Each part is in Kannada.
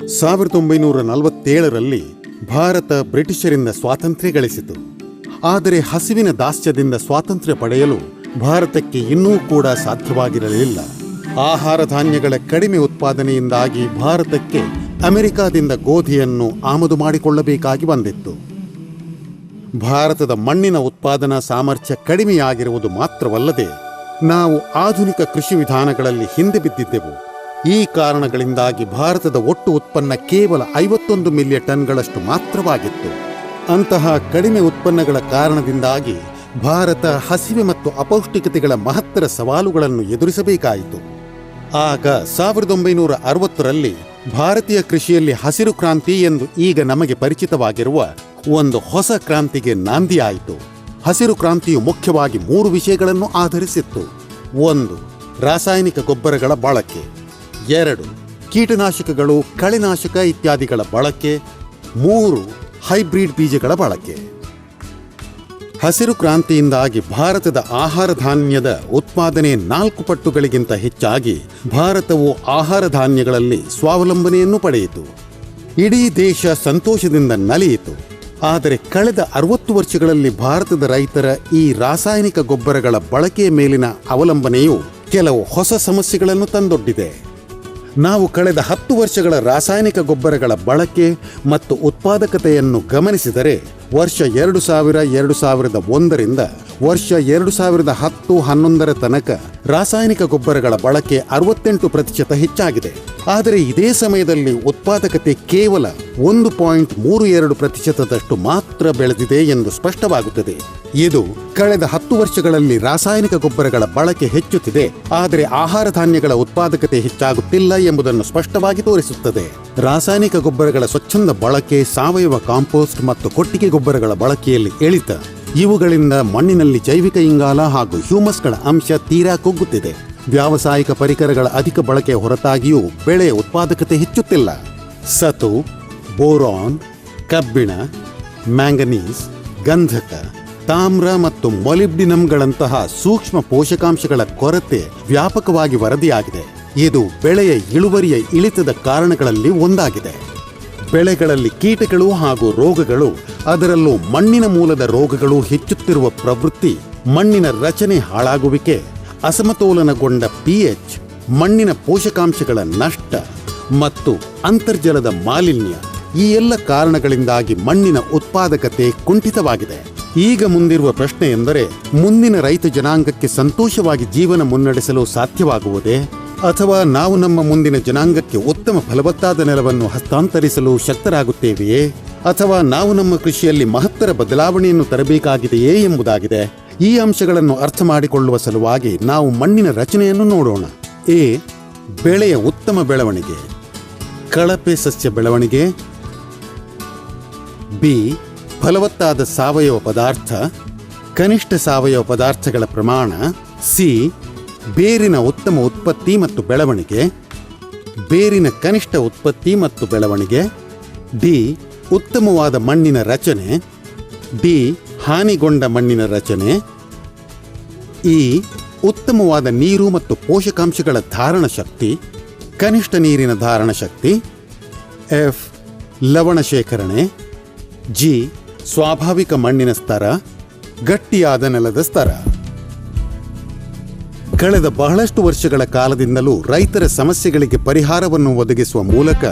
1947ರಲ್ಲಿ ಭಾರತ ಬ್ರಿಟಿಷರಿಂದ ಸ್ವಾತಂತ್ರ್ಯ ಗಳಿಸಿತು. ಆದರೆ ಹಸಿವಿನ ದಾಸ್ಯದಿಂದ ಸ್ವಾತಂತ್ರ್ಯ ಪಡೆಯಲು ಭಾರತಕ್ಕೆ ಇನ್ನೂ ಕೂಡ ಸಾಧ್ಯವಾಗಿರಲಿಲ್ಲ. ಆಹಾರ ಧಾನ್ಯಗಳ ಕಡಿಮೆ ಉತ್ಪಾದನೆಯಿಂದಾಗಿ ಭಾರತಕ್ಕೆ ಅಮೆರಿಕಾದಿಂದ ಗೋಧಿಯನ್ನು ಆಮದು ಮಾಡಿಕೊಳ್ಳಬೇಕಾಗಿ ಬಂದಿತ್ತು. ಭಾರತದ ಮಣ್ಣಿನ ಉತ್ಪಾದನಾ ಸಾಮರ್ಥ್ಯ ಕಡಿಮೆಯಾಗಿರುವುದು ಮಾತ್ರವಲ್ಲದೆ ನಾವು ಆಧುನಿಕ ಕೃಷಿ ವಿಧಾನಗಳಲ್ಲಿ ಹಿಂದೆ ಬಿದ್ದಿದ್ದೆವು. ಈ ಕಾರಣಗಳಿಂದಾಗಿ ಭಾರತದ ಒಟ್ಟು ಉತ್ಪನ್ನ ಕೇವಲ 51 ಮಿಲಿಯನ್ ಟನ್ಗಳಷ್ಟು ಮಾತ್ರವಾಗಿತ್ತು. ಅಂತಹ ಕಡಿಮೆ ಉತ್ಪನ್ನಗಳ ಕಾರಣದಿಂದಾಗಿ ಭಾರತ ಹಸಿವೆ ಮತ್ತು ಅಪೌಷ್ಟಿಕತೆಗಳ ಮಹತ್ತರ ಸವಾಲುಗಳನ್ನು ಎದುರಿಸಬೇಕಾಯಿತು. ಆಗ 1960ರಲ್ಲಿ ಭಾರತೀಯ ಕೃಷಿಯಲ್ಲಿ ಹಸಿರು ಕ್ರಾಂತಿ ಎಂದು ಈಗ ನಮಗೆ ಪರಿಚಿತವಾಗಿರುವ ಒಂದು ಹೊಸ ಕ್ರಾಂತಿಗೆ ನಾಂದಿಯಾಯಿತು. ಹಸಿರು ಕ್ರಾಂತಿಯು ಮುಖ್ಯವಾಗಿ 3 ವಿಷಯಗಳನ್ನು ಆಧರಿಸಿತ್ತು. 1. ರಾಸಾಯನಿಕ ಗೊಬ್ಬರಗಳ ಬಳಕೆ. 2. ಕೀಟನಾಶಕಗಳು, ಕಳೆನಾಶಕ ಇತ್ಯಾದಿಗಳ ಬಳಕೆ. 3. ಹೈಬ್ರಿಡ್ ಬೀಜಗಳ ಬಳಕೆ. ಹಸಿರು ಕ್ರಾಂತಿಯಿಂದಾಗಿ ಭಾರತದ ಆಹಾರ ಧಾನ್ಯದ ಉತ್ಪಾದನೆ 4 ಪಟ್ಟುಗಳಿಗಿಂತ ಹೆಚ್ಚಾಗಿ ಭಾರತವು ಆಹಾರ ಧಾನ್ಯಗಳಲ್ಲಿ ಸ್ವಾವಲಂಬನೆಯನ್ನು ಪಡೆಯಿತು. ಇಡೀ ದೇಶ ಸಂತೋಷದಿಂದ ನಲಿಯಿತು. ಆದರೆ ಕಳೆದ 60 ವರ್ಷಗಳಲ್ಲಿ ಭಾರತದ ರೈತರ ಈ ರಾಸಾಯನಿಕ ಗೊಬ್ಬರಗಳ ಬಳಕೆಯ ಮೇಲಿನ ಅವಲಂಬನೆಯು ಕೆಲವು ಹೊಸ ಸಮಸ್ಯೆಗಳನ್ನು ತಂದೊಡ್ಡಿದೆ. ನಾವು ಕಳೆದ 10 ವರ್ಷಗಳ ರಾಸಾಯನಿಕ ಗೊಬ್ಬರಗಳ ಬಳಕೆ ಮತ್ತು ಉತ್ಪಾದಕತೆಯನ್ನು ಗಮನಿಸಿದರೆ ವರ್ಷ 2000-2001ರಿಂದ ವರ್ಷ 2010-11 ತನಕ ರಾಸಾಯನಿಕ ಗೊಬ್ಬರಗಳ ಬಳಕೆ 68% ಹೆಚ್ಚಾಗಿದೆ. ಆದರೆ ಇದೇ ಸಮಯದಲ್ಲಿ ಉತ್ಪಾದಕತೆ ಕೇವಲ 1.32% ಮಾತ್ರ ಬೆಳೆದಿದೆ ಎಂದು ಸ್ಪಷ್ಟವಾಗುತ್ತದೆ. ಇದು ಕಳೆದ 10 ವರ್ಷಗಳಲ್ಲಿ ರಾಸಾಯನಿಕ ಗೊಬ್ಬರಗಳ ಬಳಕೆ ಹೆಚ್ಚುತ್ತಿದೆ, ಆದರೆ ಆಹಾರ ಧಾನ್ಯಗಳ ಉತ್ಪಾದಕತೆ ಹೆಚ್ಚಾಗುತ್ತಿಲ್ಲ ಎಂಬುದನ್ನು ಸ್ಪಷ್ಟವಾಗಿ ತೋರಿಸುತ್ತದೆ. ರಾಸಾಯನಿಕ ಗೊಬ್ಬರಗಳ ಸ್ವಚ್ಛಂದ ಬಳಕೆ, ಸಾವಯವ ಕಾಂಪೋಸ್ಟ್ ಮತ್ತು ಕೊಟ್ಟಿಗೆ ಗೊಬ್ಬರಗಳ ಬಳಕೆಯಲ್ಲಿ ಇಳಿತ, ಇವುಗಳಿಂದ ಮಣ್ಣಿನಲ್ಲಿ ಜೈವಿಕ ಇಂಗಾಲ ಹಾಗೂ ಹ್ಯೂಮಸ್ಗಳ ಅಂಶ ತೀರಾ ಕುಗ್ಗುತ್ತಿದೆ. ವ್ಯಾವಸಾಯಿಕ ಪರಿಕರಗಳ ಅಧಿಕ ಬಳಕೆಯ ಹೊರತಾಗಿಯೂ ಬೆಳೆಯ ಉತ್ಪಾದಕತೆ ಹೆಚ್ಚುತ್ತಿಲ್ಲ. ಸತು, ಬೋರಾನ್, ಕಬ್ಬಿಣ, ಮ್ಯಾಂಗನೀಸ್, ಗಂಧಕ, ತಾಮ್ರ ಮತ್ತು ಮೊಲಿಬ್ಡಿನಮ್ಗಳಂತಹ ಸೂಕ್ಷ್ಮ ಪೋಷಕಾಂಶಗಳ ಕೊರತೆ ವ್ಯಾಪಕವಾಗಿ ವರದಿಯಾಗಿದೆ. ಇದು ಬೆಳೆಯ ಇಳುವರಿಯ ಇಳಿತದ ಕಾರಣಗಳಲ್ಲಿ ಒಂದಾಗಿದೆ. ಬೆಳೆಗಳಲ್ಲಿ ಕೀಟಗಳು ಹಾಗೂ ರೋಗಗಳು, ಅದರಲ್ಲೂ ಮಣ್ಣಿನ ಮೂಲದ ರೋಗಗಳು ಹೆಚ್ಚುತ್ತಿರುವ ಪ್ರವೃತ್ತಿ, ಮಣ್ಣಿನ ರಚನೆ ಹಾಳಾಗುವಿಕೆ, ಅಸಮತೋಲನಗೊಂಡ pH, ಮಣ್ಣಿನ ಪೋಷಕಾಂಶಗಳ ನಷ್ಟ ಮತ್ತು ಅಂತರ್ಜಲದ ಮಾಲಿನ್ಯ, ಈ ಎಲ್ಲ ಕಾರಣಗಳಿಂದಾಗಿ ಮಣ್ಣಿನ ಉತ್ಪಾದಕತೆ ಕುಂಠಿತವಾಗಿದೆ. ಈಗ ಮುಂದಿರುವ ಪ್ರಶ್ನೆ ಎಂದರೆ, ಮುಂದಿನ ರೈತ ಜನಾಂಗಕ್ಕೆ ಸಂತೋಷವಾಗಿ ಜೀವನ ಮುನ್ನಡೆಸಲು ಸಾಧ್ಯವಾಗುವುದೇ? ಅಥವಾ ನಾವು ನಮ್ಮ ಮುಂದಿನ ಜನಾಂಗಕ್ಕೆ ಉತ್ತಮ ಫಲವತ್ತಾದ ನೆಲವನ್ನು ಹಸ್ತಾಂತರಿಸಲು ಶಕ್ತರಾಗುತ್ತೇವೆಯೇ? ಅಥವಾ ನಾವು ನಮ್ಮ ಕೃಷಿಯಲ್ಲಿ ಮಹತ್ತರ ಬದಲಾವಣೆಯನ್ನು ತರಬೇಕಾಗಿದೆಯೇ ಎಂಬುದಾಗಿದೆ. ಈ ಅಂಶಗಳನ್ನು ಅರ್ಥ ಮಾಡಿಕೊಳ್ಳುವ ಸಲುವಾಗಿ ನಾವು ಮಣ್ಣಿನ ರಚನೆಯನ್ನು ನೋಡೋಣ. ಎ. ಬೆಳೆಯ ಉತ್ತಮ ಬೆಳವಣಿಗೆ. ಕಳಪೆ ಸಸ್ಯ ಬೆಳವಣಿಗೆ. ಬಿ. ಫಲವತ್ತಾದ ಸಾವಯವ ಪದಾರ್ಥ, ಕನಿಷ್ಠ ಸಾವಯವ ಪದಾರ್ಥಗಳ ಪ್ರಮಾಣ. ಸಿ. ಬೇರಿನ ಉತ್ತಮ ಉತ್ಪತ್ತಿ ಮತ್ತು ಬೆಳವಣಿಗೆ, ಬೇರಿನ ಕನಿಷ್ಠ ಉತ್ಪತ್ತಿ ಮತ್ತು ಬೆಳವಣಿಗೆ. ಡಿ. ಉತ್ತಮವಾದ ಮಣ್ಣಿನ ರಚನೆ. ಡಿ. ಹಾನಿಗೊಂಡ ಮಣ್ಣಿನ ರಚನೆ. ಇ. ಉತ್ತಮವಾದ ನೀರು ಮತ್ತು ಪೋಷಕಾಂಶಗಳ ಧಾರಣ ಶಕ್ತಿ, ಕನಿಷ್ಠ ನೀರಿನ ಧಾರಣ ಶಕ್ತಿ. ಎಫ್. ಲವಣ ಶೇಖರಣೆ. ಜಿ. ಸ್ವಾಭಾವಿಕ ಮಣ್ಣಿನ ಸ್ತರ, ಗಟ್ಟಿಯಾದ ನೆಲದ ಸ್ತರ. ಕಳೆದ ಬಹಳಷ್ಟು ವರ್ಷಗಳ ಕಾಲದಿಂದಲೂ ರೈತರ ಸಮಸ್ಯೆಗಳಿಗೆ ಪರಿಹಾರವನ್ನು ಒದಗಿಸುವ ಮೂಲಕ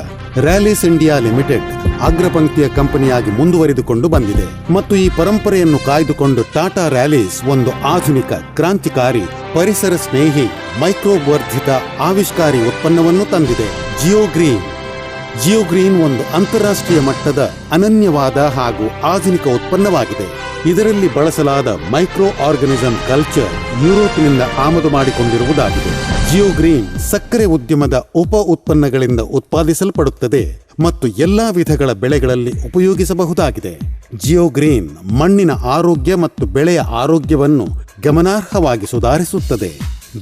ರ್ಯಾಲಿಸ್ ಇಂಡಿಯಾ ಲಿಮಿಟೆಡ್ ಅಗ್ರಪಂಕ್ತಿಯ ಕಂಪನಿಯಾಗಿ ಮುಂದುವರಿದುಕೊಂಡು ಬಂದಿದೆ ಮತ್ತು ಈ ಪರಂಪರೆಯನ್ನು ಕಾಯ್ದುಕೊಂಡು ಟಾಟಾ ರ್ಯಾಲಿಸ್ ಒಂದು ಆಧುನಿಕ, ಕ್ರಾಂತಿಕಾರಿ, ಪರಿಸರ ಸ್ನೇಹಿ, ಮೈಕ್ರೋಬ್-ವರ್ಧಿತ ಆವಿಷ್ಕಾರಿ ಉತ್ಪನ್ನವನ್ನು ತಂದಿದೆ. ಜಿಯೋಗ್ರೀನ್ ಒಂದು ಅಂತಾರಾಷ್ಟ್ರೀಯ ಮಟ್ಟದ ಅನನ್ಯವಾದ ಹಾಗೂ ಆಧುನಿಕ ಉತ್ಪನ್ನವಾಗಿದೆ. ಇದರಲ್ಲಿ ಬಳಸಲಾದ ಮೈಕ್ರೋ ಆರ್ಗನಿಸಂ ಕಲ್ಚರ್ ಯುರೋಪಿನಿಂದ ಆಮದು ಮಾಡಿಕೊಂಡಿರುವುದಾಗಿದೆ. ಜಿಯೋಗ್ರೀನ್ ಸಕ್ಕರೆ ಉದ್ಯಮದ ಉಪ ಉತ್ಪನ್ನಗಳಿಂದ ಉತ್ಪಾದಿಸಲ್ಪಡುತ್ತದೆ ಮತ್ತು ಎಲ್ಲಾ ವಿಧಗಳ ಬೆಳೆಗಳಲ್ಲಿ ಉಪಯೋಗಿಸಬಹುದಾಗಿದೆ. ಜಿಯೋಗ್ರೀನ್ ಮಣ್ಣಿನ ಆರೋಗ್ಯ ಮತ್ತು ಬೆಳೆಯ ಆರೋಗ್ಯವನ್ನು ಗಮನಾರ್ಹವಾಗಿ ಸುಧಾರಿಸುತ್ತದೆ.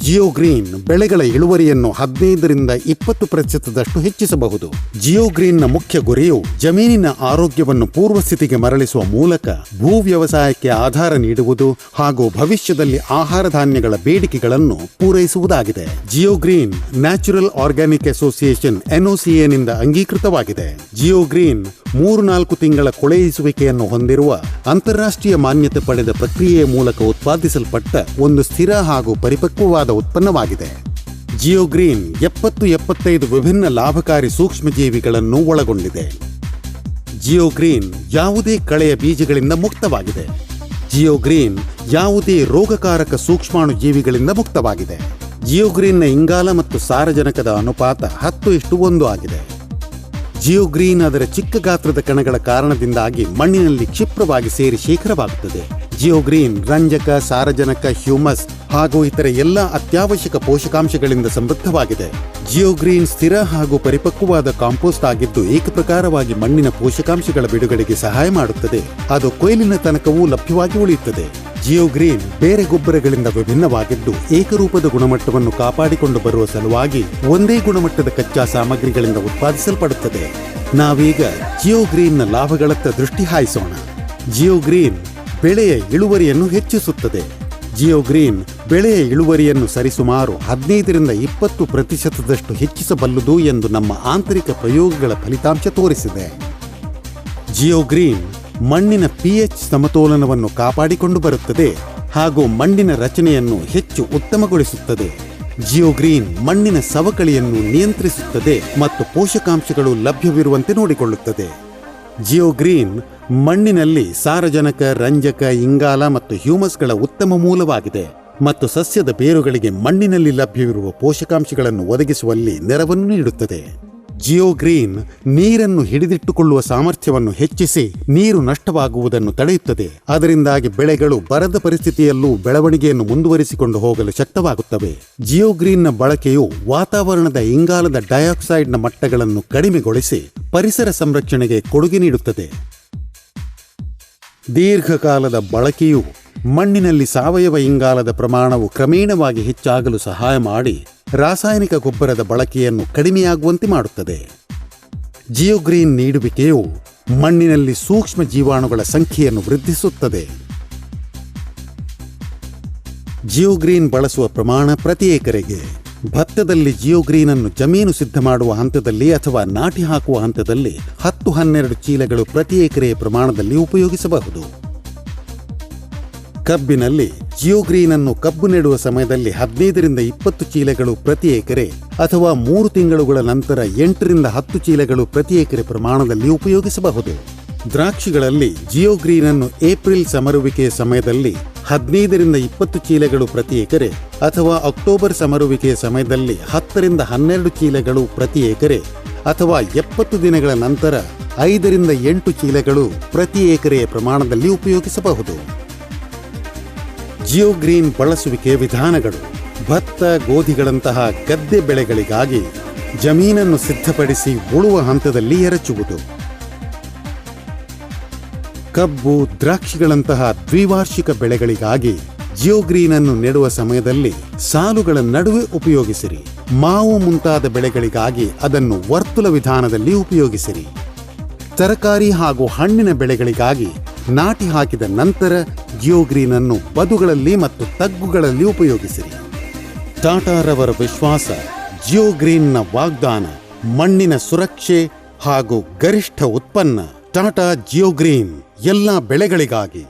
ಜಿಯೋಗ್ರೀನ್ ಬೆಳೆಗಳ ಇಳುವರಿಯನ್ನು 15-20% ಹೆಚ್ಚಿಸಬಹುದು. ಜಿಯೋಗ್ರೀನ್ನ ಮುಖ್ಯ ಗುರಿಯು ಜಮೀನಿನ ಆರೋಗ್ಯವನ್ನು ಪೂರ್ವಸ್ಥಿತಿಗೆ ಮರಳಿಸುವ ಮೂಲಕ ಭೂ ವ್ಯವಸಾಯಕ್ಕೆ ಆಧಾರ ನೀಡುವುದು ಹಾಗೂ ಭವಿಷ್ಯದಲ್ಲಿ ಆಹಾರ ಧಾನ್ಯಗಳ ಬೇಡಿಕೆಗಳನ್ನು ಪೂರೈಸುವುದಾಗಿದೆ. ಜಿಯೋಗ್ರೀನ್ ನ್ಯಾಚುರಲ್ ಆರ್ಗ್ಯಾನಿಕ್ ಅಸೋಸಿಯೇಷನ್ NOCAನಿಂದ ಅಂಗೀಕೃತವಾಗಿದೆ. ಜಿಯೋಗ್ರೀನ್ 3-4 ತಿಂಗಳ ಕೊಳೆಯಿಸುವಿಕೆಯನ್ನು ಹೊಂದಿರುವ ಅಂತಾರಾಷ್ಟ್ರೀಯ ಮಾನ್ಯತೆ ಪಡೆದ ಪ್ರಕ್ರಿಯೆಯ ಮೂಲಕ ಉತ್ಪಾದಿಸಲ್ಪಟ್ಟ ಒಂದು ಸ್ಥಿರ ಹಾಗೂ ಪರಿಪಕ್ವವಾದ ಉತ್ಪನ್ನವಾಗಿದೆ. ಜಿಯೋಗ್ರೀನ್ 70-75 ವಿಭಿನ್ನ ಲಾಭಕಾರಿ ಸೂಕ್ಷ್ಮಜೀವಿಗಳನ್ನು ಒಳಗೊಂಡಿದೆ. ಜಿಯೋಗ್ರೀನ್ ಯಾವುದೇ ಕಳೆಯ ಬೀಜಗಳಿಂದ ಮುಕ್ತವಾಗಿದೆ. ಜಿಯೋಗ್ರೀನ್ ಯಾವುದೇ ರೋಗಕಾರಕ ಸೂಕ್ಷ್ಮಾಣು ಜೀವಿಗಳಿಂದ ಮುಕ್ತವಾಗಿದೆ. ಜಿಯೋಗ್ರೀನ್ನ ಇಂಗಾಲ ಮತ್ತು ಸಾರಜನಕದ ಅನುಪಾತ 10:1 ಆಗಿದೆ. ಜಿಯೋಗ್ರೀನ್ ಅದರ ಚಿಕ್ಕ ಗಾತ್ರದ ಕಣಗಳ ಕಾರಣದಿಂದಾಗಿ ಮಣ್ಣಿನಲ್ಲಿ ಕ್ಷಿಪ್ರವಾಗಿ ಸೇರಿ ಶೇಖರವಾಗುತ್ತದೆ. ಜಿಯೋಗ್ರೀನ್ ರಂಜಕ, ಸಾರಜನಕ, ಹ್ಯೂಮಸ್ ಹಾಗೂ ಇತರ ಎಲ್ಲ ಅತ್ಯವಶ್ಯಕ ಪೋಷಕಾಂಶಗಳಿಂದ ಸಮೃದ್ಧವಾಗಿದೆ. ಜಿಯೋಗ್ರೀನ್ ಸ್ಥಿರ ಹಾಗೂ ಪರಿಪಕ್ವವಾದ ಕಾಂಪೋಸ್ಟ್ ಆಗಿದ್ದು ಏಕಪ್ರಕಾರವಾಗಿ ಮಣ್ಣಿನ ಪೋಷಕಾಂಶಗಳ ಬಿಡುಗಡೆಗೆ ಸಹಾಯ ಮಾಡುತ್ತದೆ. ಅದು ಕೊಯ್ಲಿನ ತನಕವೂ ಲಭ್ಯವಾಗಿ ಉಳಿಯುತ್ತದೆ. ಜಿಯೋಗ್ರೀನ್ ಬೇರೆ ಗೊಬ್ಬರಗಳಿಂದ ವಿಭಿನ್ನವಾಗಿದ್ದು ಏಕರೂಪದ ಗುಣಮಟ್ಟವನ್ನು ಕಾಪಾಡಿಕೊಂಡು ಬರುವ ಸಲುವಾಗಿ ಒಂದೇ ಗುಣಮಟ್ಟದ ಕಚ್ಚಾ ಸಾಮಗ್ರಿಗಳಿಂದ ಉತ್ಪಾದಿಸಲ್ಪಡುತ್ತದೆ. ನಾವೀಗ ಜಿಯೋಗ್ರೀನ್ನ ಲಾಭಗಳತ್ತ ದೃಷ್ಟಿ ಹಾಯಿಸೋಣ. ಜಿಯೋಗ್ರೀನ್ ಬೆಳೆಯ ಇಳುವರಿಯನ್ನು ಹೆಚ್ಚಿಸುತ್ತದೆ. ಜಿಯೋಗ್ರೀನ್ ಬೆಳೆಯ ಇಳುವರಿಯನ್ನು ಸರಿಸುಮಾರು 15-20% ಹೆಚ್ಚಿಸಬಲ್ಲುದು ಎಂದು ನಮ್ಮ ಆಂತರಿಕ ಪ್ರಯೋಗಗಳ ಫಲಿತಾಂಶ ತೋರಿಸಿದೆ. ಜಿಯೋಗ್ರೀನ್ ಮಣ್ಣಿನ pH ಸಮತೋಲನವನ್ನು ಕಾಪಾಡಿಕೊಂಡು ಬರುತ್ತದೆ ಹಾಗೂ ಮಣ್ಣಿನ ರಚನೆಯನ್ನು ಹೆಚ್ಚು ಉತ್ತಮಗೊಳಿಸುತ್ತದೆ. ಜಿಯೋಗ್ರೀನ್ ಮಣ್ಣಿನ ಸವಕಳಿಯನ್ನು ನಿಯಂತ್ರಿಸುತ್ತದೆ ಮತ್ತು ಪೋಷಕಾಂಶಗಳು ಲಭ್ಯವಿರುವಂತೆ ನೋಡಿಕೊಳ್ಳುತ್ತದೆ. ಜಿಯೋಗ್ರೀನ್ ಮಣ್ಣಿನಲ್ಲಿ ಸಾರಜನಕ, ರಂಜಕ, ಇಂಗಾಲ ಮತ್ತು ಹ್ಯೂಮಸ್ಗಳ ಉತ್ತಮ ಮೂಲವಾಗಿದೆ ಮತ್ತು ಸಸ್ಯದ ಬೇರುಗಳಿಗೆ ಮಣ್ಣಿನಲ್ಲಿ ಲಭ್ಯವಿರುವ ಪೋಷಕಾಂಶಗಳನ್ನು ಒದಗಿಸುವಲ್ಲಿ ನೆರವನ್ನು ನೀಡುತ್ತದೆ. ಜಿಯೋಗ್ರೀನ್ ನೀರನ್ನು ಹಿಡಿದಿಟ್ಟುಕೊಳ್ಳುವ ಸಾಮರ್ಥ್ಯವನ್ನು ಹೆಚ್ಚಿಸಿ ನೀರು ನಷ್ಟವಾಗುವುದನ್ನು ತಡೆಯುತ್ತದೆ. ಅದರಿಂದಾಗಿ ಬೆಳೆಗಳು ಬರದ ಪರಿಸ್ಥಿತಿಯಲ್ಲೂ ಬೆಳವಣಿಗೆಯನ್ನು ಮುಂದುವರಿಸಿಕೊಂಡು ಹೋಗಲು ಶಕ್ತವಾಗುತ್ತವೆ. ಜಿಯೋಗ್ರೀನ್ನ ಬಳಕೆಯು ವಾತಾವರಣದ ಇಂಗಾಲದ ಡೈಆಕ್ಸೈಡ್ನ ಮಟ್ಟಗಳನ್ನು ಕಡಿಮೆಗೊಳಿಸಿ ಪರಿಸರ ಸಂರಕ್ಷಣೆಗೆ ಕೊಡುಗೆ ನೀಡುತ್ತದೆ. ದೀರ್ಘಕಾಲದ ಬಳಕೆಯು ಮಣ್ಣಿನಲ್ಲಿ ಸಾವಯವ ಇಂಗಾಲದ ಪ್ರಮಾಣವು ಕ್ರಮೇಣವಾಗಿ ಹೆಚ್ಚಾಗಲು ಸಹಾಯ ಮಾಡಿ ರಾಸಾಯನಿಕ ಗೊಬ್ಬರದ ಬಳಕೆಯನ್ನು ಕಡಿಮೆಯಾಗುವಂತೆ ಮಾಡುತ್ತದೆ. ಜಿಯೋಗ್ರೀನ್ ನೀಡುವಿಕೆಯು ಮಣ್ಣಿನಲ್ಲಿ ಸೂಕ್ಷ್ಮ ಜೀವಾಣುಗಳ ಸಂಖ್ಯೆಯನ್ನು ವೃದ್ಧಿಸುತ್ತದೆ. ಜಿಯೋಗ್ರೀನ್ ಬಳಸುವ ಪ್ರಮಾಣ ಪ್ರತಿ ಎಕರೆಗೆ ಭತ್ತದಲ್ಲಿ ಜಿಯೋಗ್ರೀನ್ ಅನ್ನು ಜಮೀನು ಸಿದ್ಧ ಮಾಡುವ ಹಂತದಲ್ಲಿ ಅಥವಾ ನಾಟಿ ಹಾಕುವ ಹಂತದಲ್ಲಿ 10-12 ಚೀಲಗಳು ಪ್ರತಿ ಎಕರೆಯ ಪ್ರಮಾಣದಲ್ಲಿ ಉಪಯೋಗಿಸಬಹುದು. ಕಬ್ಬಿನಲ್ಲಿ ಜಿಯೋಗ್ರೀನ್ ಅನ್ನು ಕಬ್ಬು ನೆಡುವ ಸಮಯದಲ್ಲಿ 15-20 ಚೀಲಗಳು ಪ್ರತಿ ಎಕರೆ ಅಥವಾ 3 ತಿಂಗಳುಗಳ ನಂತರ 8-10 ಚೀಲಗಳು ಪ್ರತಿ ಎಕರೆ ಪ್ರಮಾಣದಲ್ಲಿ ಉಪಯೋಗಿಸಬಹುದು. ದ್ರಾಕ್ಷಿಗಳಲ್ಲಿ ಜಿಯೋಗ್ರೀನ್ ಅನ್ನು ಏಪ್ರಿಲ್ ಸಮರುವಿಕೆಯ ಸಮಯದಲ್ಲಿ 15-20 ಚೀಲಗಳು ಪ್ರತಿ ಎಕರೆ ಅಥವಾ ಅಕ್ಟೋಬರ್ ಸಮರುವಿಕೆಯ ಸಮಯದಲ್ಲಿ 10-12 ಚೀಲಗಳು ಪ್ರತಿ ಎಕರೆ ಅಥವಾ 70 ದಿನಗಳ ನಂತರ 5-8 ಚೀಲಗಳು ಪ್ರತಿ ಎಕರೆಯ ಪ್ರಮಾಣದಲ್ಲಿ ಉಪಯೋಗಿಸಬಹುದು. ಜಿಯೋಗ್ರೀನ್ ಬಳಸುವಿಕೆ ವಿಧಾನಗಳು: ಭತ್ತ, ಗೋಧಿಗಳಂತಹ ಗದ್ದೆ ಬೆಳೆಗಳಿಗಾಗಿ ಜಮೀನನ್ನು ಸಿದ್ಧಪಡಿಸಿ ಉಳುವ ಹಂತದಲ್ಲಿ ಎರಚುವುದು. ಕಬ್ಬು, ದ್ರಾಕ್ಷಿಗಳಂತಹ ದ್ವಿವಾರ್ಷಿಕ ಬೆಳೆಗಳಿಗಾಗಿ ಜಿಯೋಗ್ರೀನ್ ಅನ್ನು ನೆಡುವ ಸಮಯದಲ್ಲಿ ಸಾಲುಗಳ ನಡುವೆ ಉಪಯೋಗಿಸಿರಿ. ಮಾವು ಮುಂತಾದ ಬೆಳೆಗಳಿಗಾಗಿ ಅದನ್ನು ವರ್ತುಲ ವಿಧಾನದಲ್ಲಿ ಉಪಯೋಗಿಸಿರಿ. ತರಕಾರಿ ಹಾಗೂ ಹಣ್ಣಿನ ಬೆಳೆಗಳಿಗಾಗಿ ನಾಟಿ ಹಾಕಿದ ನಂತರ ಜಿಯೋಗ್ರೀನ್ ಅನ್ನು ಬದುಗಳಲ್ಲಿ ಮತ್ತು ತಗ್ಗುಗಳಲ್ಲಿ ಉಪಯೋಗಿಸಿರಿ. ಟಾಟಾರವರ ವಿಶ್ವಾಸ, ಜಿಯೋಗ್ರೀನ್ನ ವಾಗ್ದಾನ, ಮಣ್ಣಿನ ಸುರಕ್ಷೆ ಹಾಗೂ ಗರಿಷ್ಠ ಉತ್ಪನ್ನ. ಟಾಟಾ ಜಿಯೋಗ್ರೀನ್ ಎಲ್ಲ ಬೆಳೆಗಳಿಗಾಗಿ.